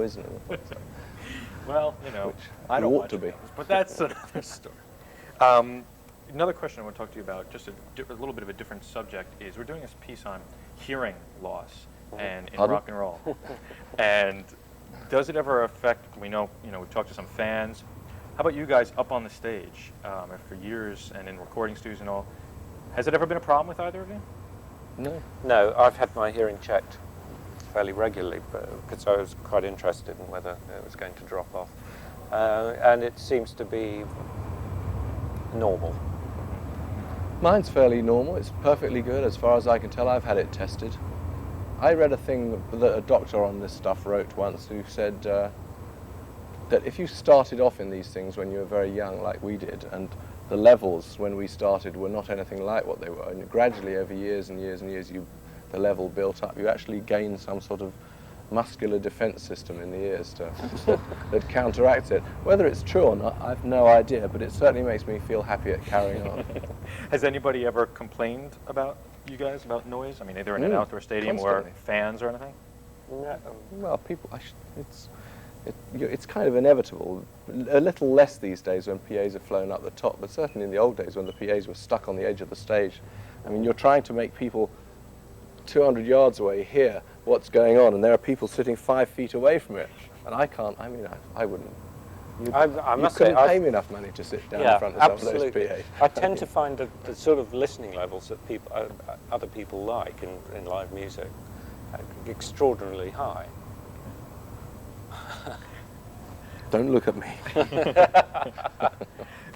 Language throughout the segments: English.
noise and everything. So. Well, you know, Which I don't ought watch to be. those, but that's another story. Another question I want to talk to you about, just a little bit of a different subject, is we're doing this piece on hearing loss and in rock and roll. And does it ever affect? We know, we've talked to some fans. How about you guys up on the stage after years and in recording studios and all? Has it ever been a problem with either of you? No. No, I've had my hearing checked fairly regularly because I was quite interested in whether it was going to drop off. And it seems to be normal. Mine's fairly normal. It's perfectly good as far as I can tell. I've had it tested. I read a thing that a doctor on this stuff wrote once who said that if you started off in these things when you were very young, like we did, and the levels when we started were not anything like what they were, and gradually over years and years and years the level built up, you actually gain some sort of muscular defense system in the ears that counteracts it. Whether it's true or not, I've no idea, but it certainly makes me feel happy at carrying on. Has anybody ever complained about you guys, about noise? I mean, either in an outdoor stadium constantly. or fans or anything? No. Well, people, it's kind of inevitable. A little less these days when PAs have flown up the top, but certainly in the old days when the PAs were stuck on the edge of the stage. I mean, you're trying to make people 200 yards away hear what's going on, and there are people sitting 5 feet away from it, and I can't. I mean, I wouldn't. I must couldn't say, pay me enough money to sit down in front of some of those PAs. I tend to find the sort of listening levels that other people like in live music extraordinarily high. Don't look at me.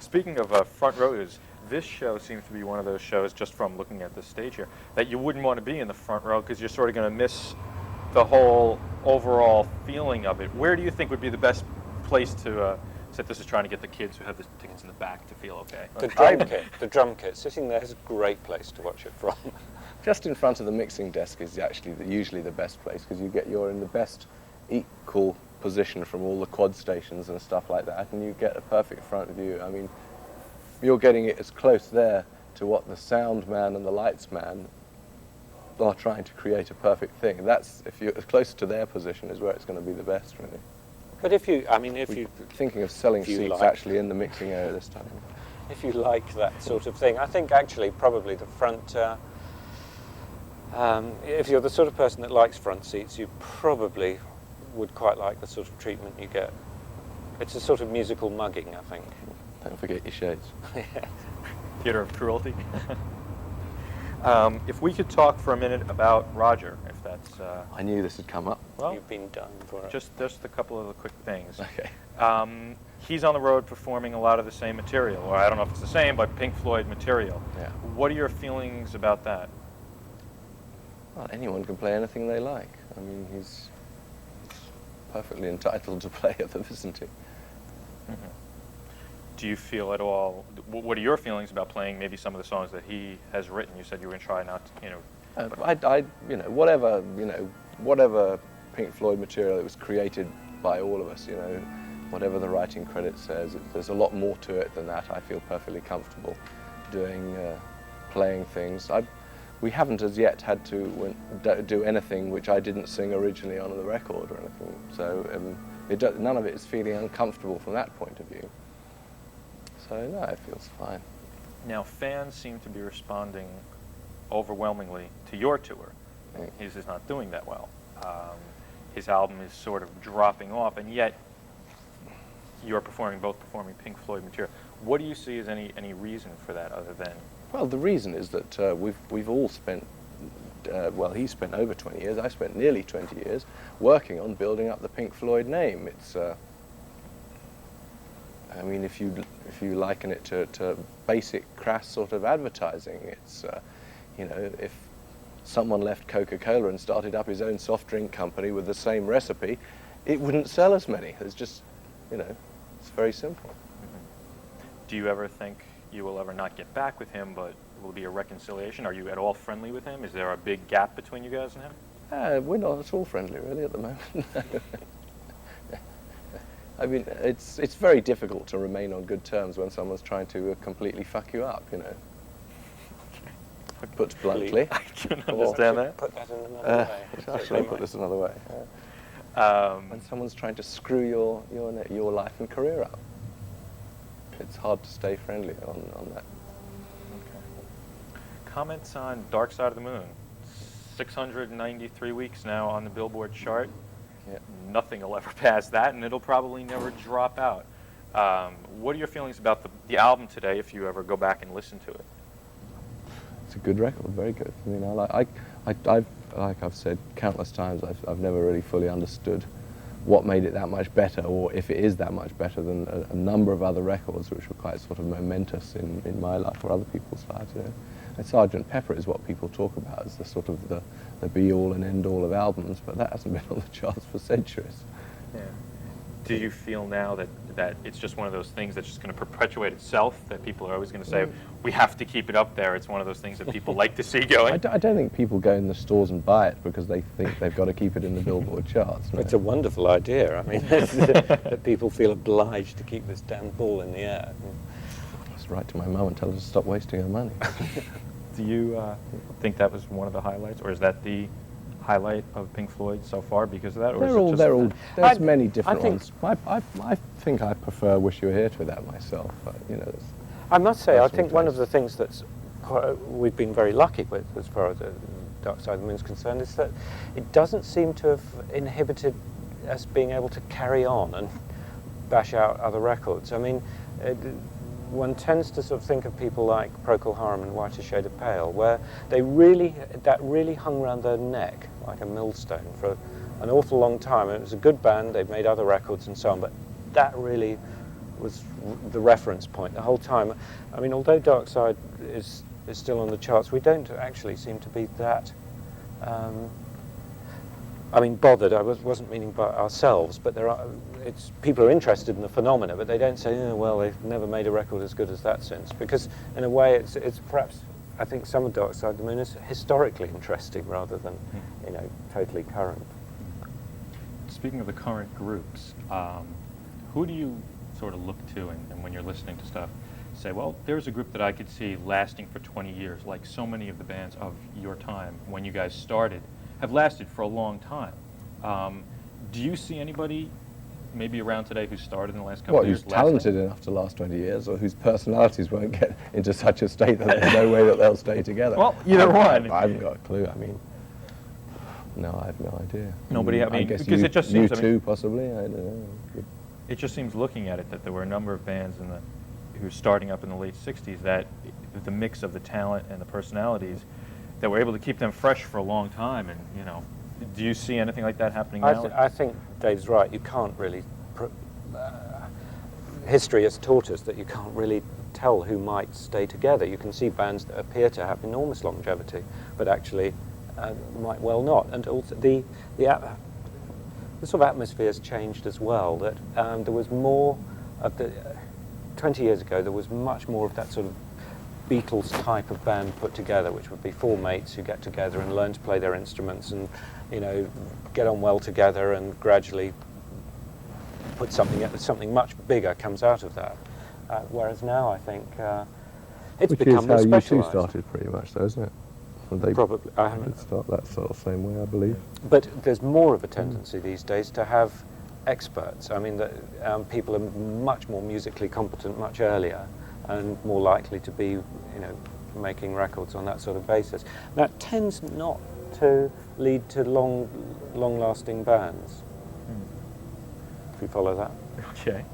Speaking of front rows, this show seems to be one of those shows, just from looking at the stage here, that you wouldn't want to be in the front row because you're sort of going to miss the whole overall feeling of it. Where do you think would be the best place to set this is trying to get the kids who have the tickets in the back to feel okay? The drum kit. Sitting there is a great place to watch it from. Just in front of the mixing desk is actually usually the best place because you're in the best equal position from all the quad stations and stuff like that, and you get a perfect front view. I mean, you're getting it as close there to what the sound man and the lights man are trying to create a perfect thing. That's, if you're as close to their position, is where it's going to be the best, really. But if you thinking of selling seats actually in the mixing area this time. If you like that sort of thing, I think actually probably the front. If you're the sort of person that likes front seats, you probably would quite like the sort of treatment you get. It's a sort of musical mugging, I think. Don't forget your shades. Theater of cruelty. If we could talk for a minute about Roger, if that's... I knew this had come up. Well, you've been done for it. Just a couple of the quick things. Okay. He's on the road performing a lot of the same material, or I don't know if it's the same, but Pink Floyd material. Yeah. What are your feelings about that? Well, anyone can play anything they like. I mean, he's perfectly entitled to play it, isn't he? Mm-hmm. Do you feel at all, what are your feelings about playing maybe some of the songs that he has written? You said you were going to try not to, whatever Pink Floyd material, it was created by all of us, whatever the writing credit says. There's a lot more to it than that. I feel perfectly comfortable doing, playing things. We haven't as yet had to do anything which I didn't sing originally on the record or anything, so none of it is feeling uncomfortable from that point of view. So no, it feels fine. Now, fans seem to be responding overwhelmingly to your tour. His is not doing that well. His album is sort of dropping off, and yet you're both performing Pink Floyd material. What do you see as any reason for that other than? Well, the reason is that we've all spent, he spent over 20 years, I spent nearly 20 years working on building up the Pink Floyd name. It's, I mean, if you liken it to basic crass sort of advertising, it's, if someone left Coca-Cola and started up his own soft drink company with the same recipe, it wouldn't sell as many. It's just, it's very simple. Mm-hmm. Do you ever think you will ever not get back with him, but will be a reconciliation? Are you at all friendly with him? Is there a big gap between you guys and him? We're not at all friendly, really, at the moment. I mean, it's very difficult to remain on good terms when someone's trying to completely fuck you up, Put bluntly. I can understand that. Put that in another way. Shall I put this another way? When someone's trying to screw your life and career up, it's hard to stay friendly on that. Comments on Dark Side of the Moon. 693 weeks now on the Billboard chart. Yeah. Nothing will ever pass that, and it'll probably never drop out. What are your feelings about the album today, if you ever go back and listen to it? It's a good record, very good. I mean, like I've said countless times, I've never really fully understood what made it that much better, or if it is that much better than a number of other records which were quite sort of momentous in my life or other people's lives. You know? And Sgt. Pepper is what people talk about as the sort of the be-all and end-all of albums, but that hasn't been on the charts for centuries. Yeah. Do you feel now that it's just one of those things that's just going to perpetuate itself, that people are always going to say, we have to keep it up there, it's one of those things that people like to see going? I don't think people go in the stores and buy it because they think they've got to keep it in the Billboard charts. No. It's a wonderful idea. I mean, that people feel obliged to keep this damn ball in the air. Just write to my mum and tell her to stop wasting her money. Do you think that was one of the highlights, or is that the highlight of Pink Floyd so far because of that? Or there's many different ones. I think I prefer Wish You Were Here to that myself. But, you know, I must say, I think one of the things that's we've been very lucky with, as far as the Dark Side of the Moon is concerned, is that it doesn't seem to have inhibited us being able to carry on and bash out other records. I mean, one tends to sort of think of people like Procol Harum and Whiter Shade of Pale, where that really hung around their neck like a millstone for an awful long time. And it was a good band, they've made other records and so on, but that really was the reference point the whole time. I mean, although Dark Side is still on the charts, we don't actually seem to be that bothered. I wasn't meaning by ourselves, but people are interested in the phenomena, but they don't say, oh, well, they've never made a record as good as that since. Because in a way, it's perhaps, I think some of Dark Side of the Moon is historically interesting rather than, totally current. Speaking of the current groups, who do you sort of look to and when you're listening to stuff, say, well, there's a group that I could see lasting for 20 years, like so many of the bands of your time when you guys started have lasted for a long time. Do you see anybody maybe around today who started in the last couple of years who's talented enough to last 20 years, or whose personalities won't get into such a state that there's no way that they'll stay together? Well, either one. I haven't got a clue. I mean, no, I have no idea. Nobody, I guess because it just seems... U2, possibly, I don't know. It just seems, looking at it, that there were a number of bands who were starting up in the late 60s, that the mix of the talent and the personalities, that were able to keep them fresh for a long time. And, do you see anything like that happening now? I think Dave's right. You can't really... history has taught us that you can't really tell who might stay together. You can see bands that appear to have enormous longevity, but actually might well not. And also the sort of atmosphere has changed as well. That there was more of the... 20 years ago, there was much more of that sort of Beatles type of band put together, which would be four mates who get together and learn to play their instruments and, get on well together, and gradually put something much bigger comes out of that. Whereas now, I think it's become more specialised. Which is how U2 started, pretty much, though, isn't it? They probably. I haven't start that sort of same way, I believe. But there's more of a tendency these days to have experts. I mean, people are much more musically competent much earlier, and more likely to be, making records on that sort of basis. That tends not to lead to long-lasting bands. If you follow that. Okay.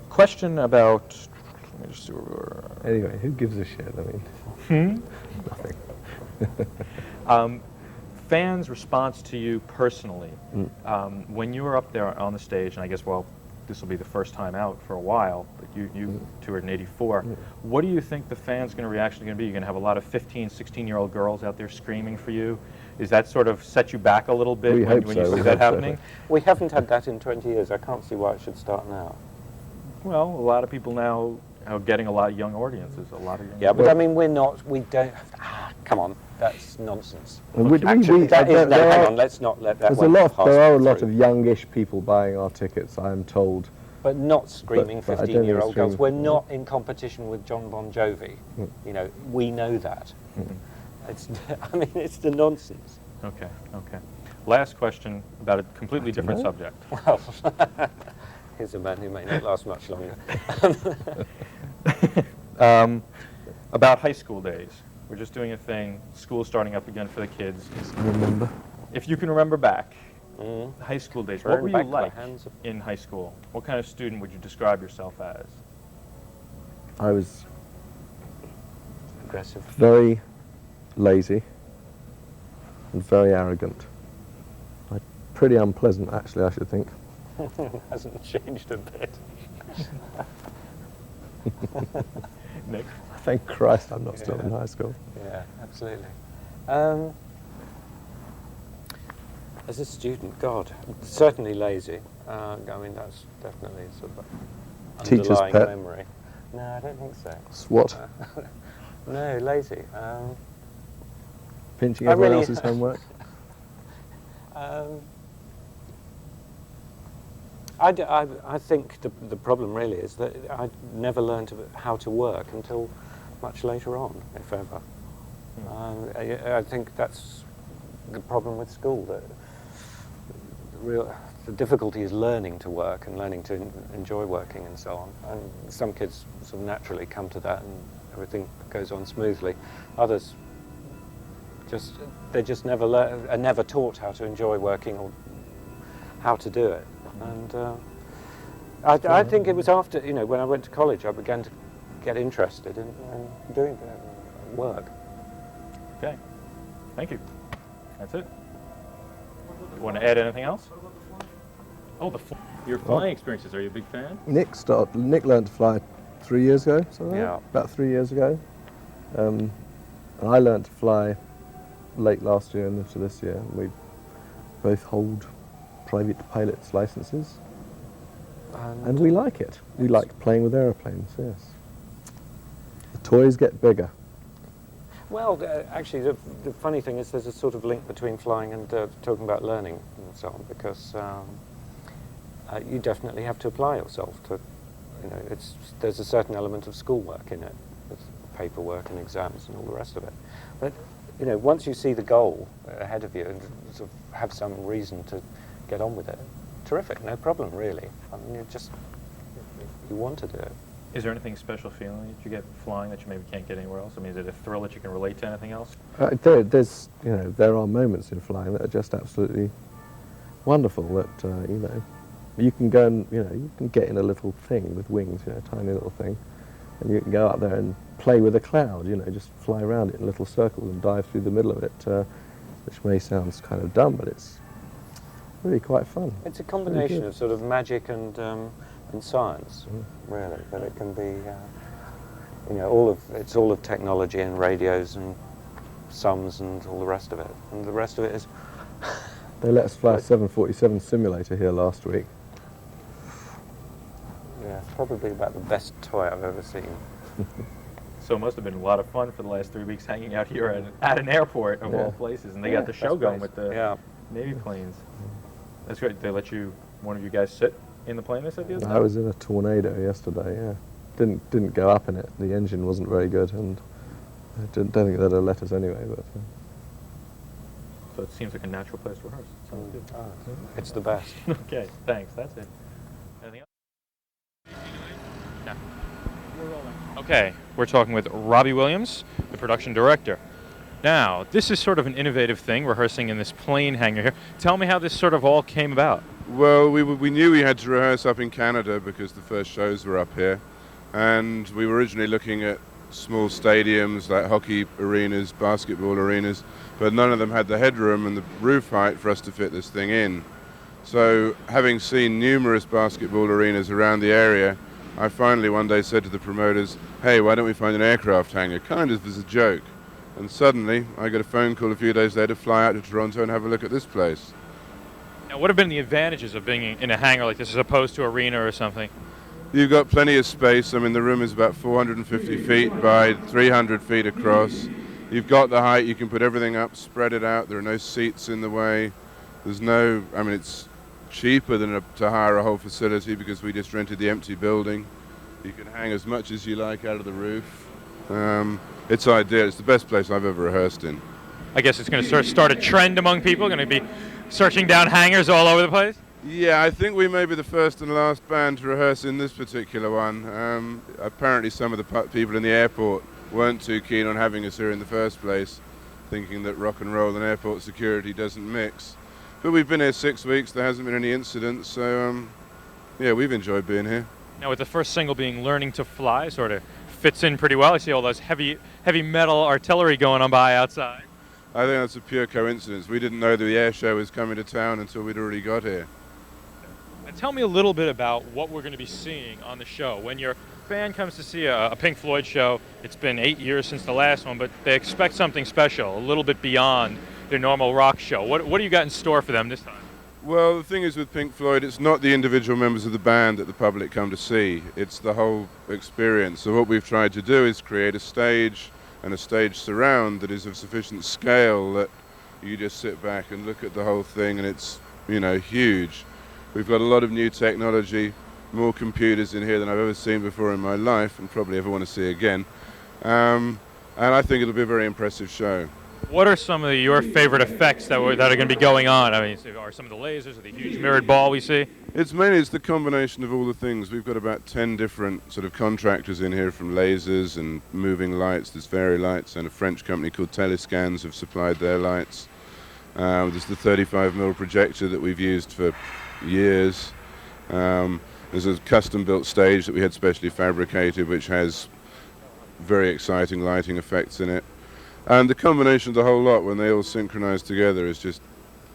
Question about. Let me just see where we were. Anyway, who gives a shit? I mean, nothing. Fans' response to you personally, when you were up there on the stage, and I guess, this will be the first time out for a while, but you toured in '84. What do you think the fans' reaction is going to be? You're going to have a lot of 15, 16-year-old girls out there screaming for you. Is that sort of set you back a little bit when you see that happening? We haven't had that in 20 years. I can't see why it should start now. Well, a lot of people now are getting a lot of young audiences. But I mean, we don't. Come on, that's nonsense. Hang on, let's not let that. There are a lot of youngish people buying our tickets, I am told. But not screaming 15-year-old girls. We're not in competition with John Bon Jovi. We know that. It's the nonsense. Okay. Last question about a completely different subject. Well, here's a man who may not last much longer. About high school days. We're just doing a thing. School's starting up again for the kids. Remember? If you can remember back, high school days, what were you like in high school? What kind of student would you describe yourself as? I was Aggressive. very lazy and very arrogant. Pretty unpleasant, actually, I should think. Hasn't changed a bit. Nick? Thank Christ I'm not still in high school. Yeah, absolutely. As a student, God, certainly lazy. I mean, that's definitely sort of Teacher's underlying pet. memory. No, I don't think so. What? No, lazy. Pinching I everyone really- else's homework? I think the problem really is that I never learned how to work until much later on, if ever. I think that's the problem with school, that the difficulty is learning to work and learning to enjoy working and so on. And some kids sort of naturally come to that and everything goes on smoothly. Others they just are never taught how to enjoy working or how to do it. And I think it was after, when I went to college, I began to get interested in doing work. Okay. Thank you. That's it. You want to add anything else? Oh, your flying experiences. Are you a big fan? Nick learned to fly 3 years ago, something like Yeah. that? About 3 years ago. And I learned to fly late last year and into this year. We both hold private pilot's licenses, and we like it. We like playing with aeroplanes, yes. The toys get bigger. Well, actually, the funny thing is there's a sort of link between flying and talking about learning and so on, because you definitely have to apply yourself to, there's a certain element of schoolwork in it, with paperwork and exams and all the rest of it. But, once you see the goal ahead of you and sort of have some reason to get on with it, terrific, no problem, really. I mean, you want to do it. Is there anything special feeling that you get flying that you maybe can't get anywhere else? I mean, is it a thrill that you can relate to anything else? There are moments in flying that are just absolutely wonderful. That you can go and you can get in a little thing with wings, a tiny little thing, and you can go out there and play with a cloud. Just fly around it in little circles and dive through the middle of it, which may sound kind of dumb, but it's really quite fun. It's a combination of sort of magic and science, really. But it can be, it's all of technology and radios and sums and all the rest of it. And the rest of it is. They let us fly a 747 simulator here last week. Yeah, it's probably about the best toy I've ever seen. So it must have been a lot of fun for the last 3 weeks hanging out here at an airport of all places, and they got the show going with the Navy planes. That's great. They let one of you guys sit in the plane, they said the other day? I was in a tornado yesterday, yeah. Didn't go up in it. The engine wasn't very good, and I don't think they'd have let us anyway. But So it seems like a natural place to rehearse. Sounds good. It's the best. Okay, thanks. That's it. Anything else? No. We're rolling. Okay, we're talking with Robbie Williams, the production director. Now, this is sort of an innovative thing, rehearsing in this plane hangar here. Tell me how this sort of all came about. Well, we knew we had to rehearse up in Canada because the first shows were up here, and we were originally looking at small stadiums like hockey arenas, basketball arenas, but none of them had the headroom and the roof height for us to fit this thing in. So, having seen numerous basketball arenas around the area, I finally one day said to the promoters, hey, why don't we find an aircraft hangar, kind of as a joke. And suddenly, I got a phone call a few days later to fly out to Toronto and have a look at this place. Now, what have been the advantages of being in a hangar like this as opposed to arena or something? You've got plenty of space. I mean, the room is about 450 feet by 300 feet across. You've got the height. You can put everything up, spread it out. There are no seats in the way. It's cheaper than to hire a whole facility because we just rented the empty building. You can hang as much as you like out of the roof. It's ideal. It's the best place I've ever rehearsed in. I guess it's going to start a trend among people. Going to be searching down hangars all over the place? Yeah, I think we may be the first and last band to rehearse in this particular one. Apparently some of the people in the airport weren't too keen on having us here in the first place, thinking that rock and roll and airport security doesn't mix. But we've been here 6 weeks, there hasn't been any incidents, so yeah, we've enjoyed being here. Now with the first single being Learning to Fly, sort of fits in pretty well. I see all those heavy metal artillery going on by outside. I think that's a pure coincidence. We didn't know the air show was coming to town until we'd already got here. And tell me a little bit about what we're going to be seeing on the show. When your fan comes to see a Pink Floyd show, it's been 8 years since the last one, but they expect something special, a little bit beyond their normal rock show. What do you got in store for them this time? Well, the thing is with Pink Floyd, it's not the individual members of the band that the public come to see. It's the whole experience. So what we've tried to do is create a stage and a stage surround that is of sufficient scale that you just sit back and look at the whole thing, and it's, you know, huge. We've got a lot of new technology, more computers in here than I've ever seen before in my life, and probably ever want to see again. And I think it'll be a very impressive show. What are some of your favorite effects that are going to be going on? I mean, are some of the lasers or the huge mirrored ball we see? It's the combination of all the things. We've got about 10 different sort of contractors in here, from lasers and moving lights. There's fairy lights, and a French company called Telescans have supplied their lights. There's the 35mm projector that we've used for years. There's a custom-built stage that we had specially fabricated, which has very exciting lighting effects in it. And the combination of the whole lot, when they all synchronize together, is just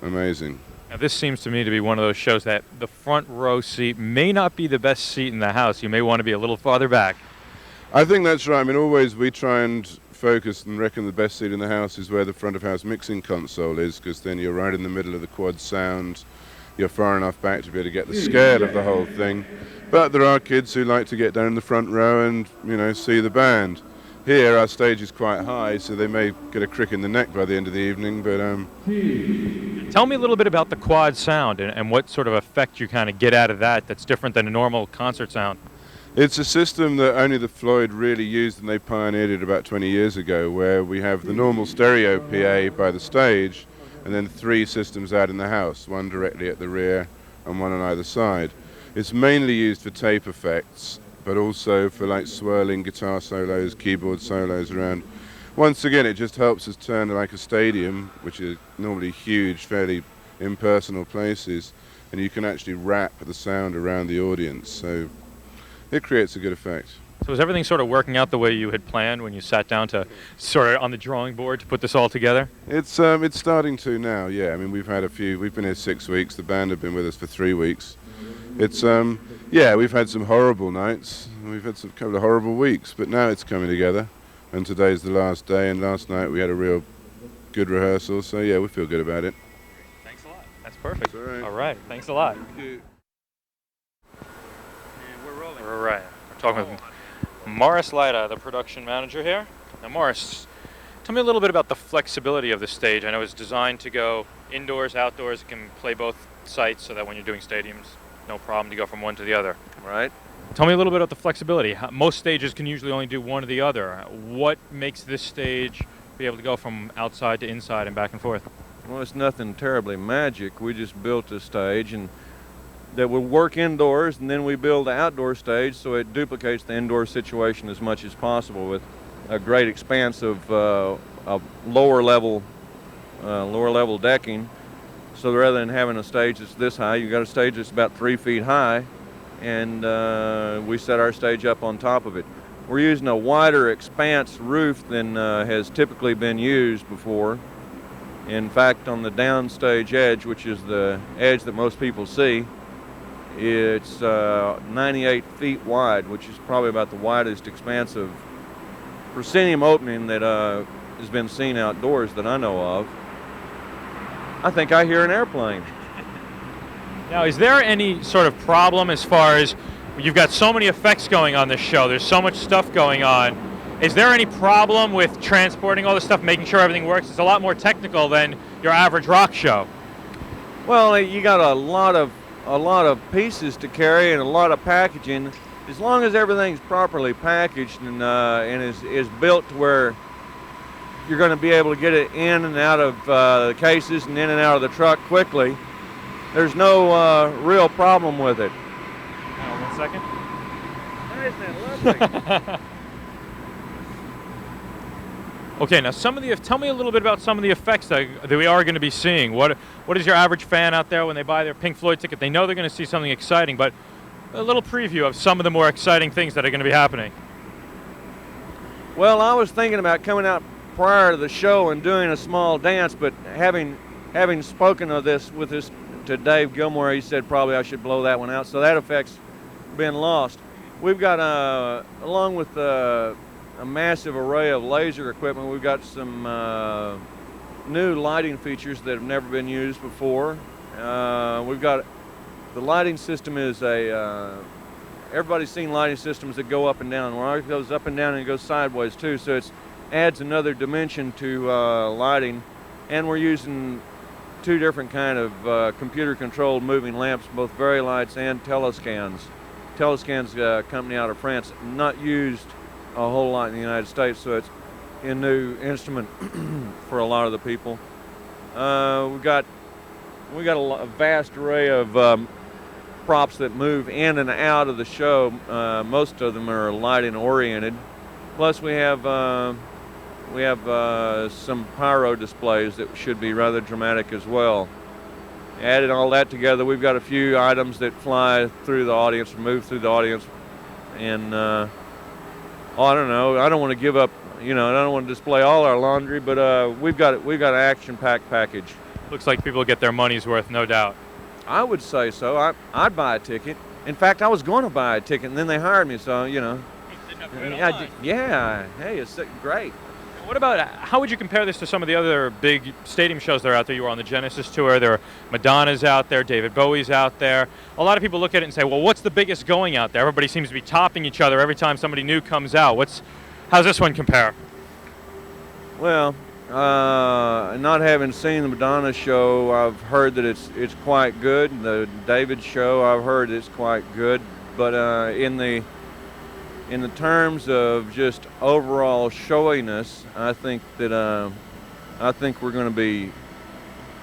amazing. Now, this seems to me to be one of those shows that the front row seat may not be the best seat in the house. You may want to be a little farther back. I think that's right. I mean, always we try and focus and reckon the best seat in the house is where the front of house mixing console is, because then you're right in the middle of the quad sound. You're far enough back to be able to get the scale of the whole thing. But there are kids who like to get down in the front row and, you know, see the band. Here, our stage is quite high, so they may get a crick in the neck by the end of the evening, but... Tell me a little bit about the quad sound and what sort of effect you kind of get out of that that's different than a normal concert sound. It's a system that only the Floyd really used, and they pioneered it about 20 years ago, where we have the normal stereo PA by the stage, and then 3 systems out in the house, one directly at the rear and one on either side. It's mainly used for tape effects, but also for like swirling guitar solos, keyboard solos around. Once again, it just helps us turn like a stadium, which is normally huge, fairly impersonal places, and you can actually wrap the sound around the audience, so it creates a good effect. So is everything sort of working out the way you had planned when you sat down to sort of on the drawing board to put this all together? It's starting to now, yeah. I mean, we've been here 6 weeks, the band have been with us for 3 weeks. It's, yeah, we've had some horrible nights, we've had a couple of horrible weeks, but now it's coming together, and today's the last day, and last night we had a real good rehearsal, so yeah, we feel good about it. Thanks a lot. That's perfect. All right, thanks a lot. Thank you. And we're rolling. All right. We're talking with Morris Leiter, the production manager here. Now, Morris, tell me a little bit about the flexibility of the stage. I know it's designed to go indoors, outdoors. It can play both sites so that when you're doing stadiums, no problem to go from one to the other. Right. Tell me a little bit about the flexibility. Most stages can usually only do one or the other. What makes this stage be able to go from outside to inside and back and forth? Well, it's nothing terribly magic. We just built a stage and that will work indoors, and then we build the outdoor stage so it duplicates the indoor situation as much as possible with a great expanse of lower level decking. So rather than having a stage that's this high, you've got a stage that's about 3 feet high, and we set our stage up on top of it. We're using a wider expanse roof than has typically been used before. In fact, on the downstage edge, which is the edge that most people see, it's 98 feet wide, which is probably about the widest expanse of proscenium opening that has been seen outdoors that I know of. I think I hear an airplane. Now, is there any sort of problem as far as you've got so many effects going on this show, there's so much stuff going on, is there any problem with transporting all this stuff, making sure everything works? It's a lot more technical than your average rock show. Well, you got a lot of pieces to carry and a lot of packaging. As long as everything's properly packaged and is built to where you're going to be able to get it in and out of the cases and in and out of the truck quickly. There's no real problem with it. 1 second. Isn't that lovely? Okay, now tell me a little bit about some of the effects that we are going to be seeing. What is your average fan out there when they buy their Pink Floyd ticket? They know they're going to see something exciting, but a little preview of some of the more exciting things that are going to be happening. Well, I was thinking about coming out prior to the show and doing a small dance, but having spoken of this to Dave Gilmore, he said probably I should blow that one out. So that effect's been lost. We've got, along with a massive array of laser equipment, we've got some new lighting features that have never been used before. We've got, the lighting system is everybody's seen lighting systems that go up and down. Well, ours goes up and down and it goes sideways too, so it adds another dimension to lighting. And we're using 2 different kind of computer-controlled moving lamps, both Very Lights and Telescans. Telescan's a company out of France, not used a whole lot in the United States, so it's a new instrument for a lot of the people. We got a vast array of props that move in and out of the show. Most of them are lighting oriented. Plus we have some pyro displays that should be rather dramatic as well. Adding all that together, we've got a few items that fly through the audience, move through the audience, and I don't know. I don't want to give up. I don't want to display all our laundry, but we've got an action-packed package. Looks like people get their money's worth, no doubt. I would say so. I'd buy a ticket. In fact, I was going to buy a ticket, and then they hired me, so yeah. Hey, it's great. What about, how would you compare this to some of the other big stadium shows that are out there? You were on the Genesis tour, there are Madonna's out there, David Bowie's out there. A lot of people look at it and say, well, what's the biggest going out there? Everybody seems to be topping each other every time somebody new comes out. How's this one compare? Well, not having seen the Madonna show, I've heard that it's quite good. The David show, I've heard it's quite good. But in the terms of just overall showiness, I think we're going to be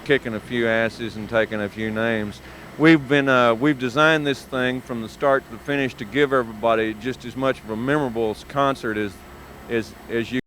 kicking a few asses and taking a few names. We've designed this thing from the start to the finish to give everybody just as much of a memorable concert as you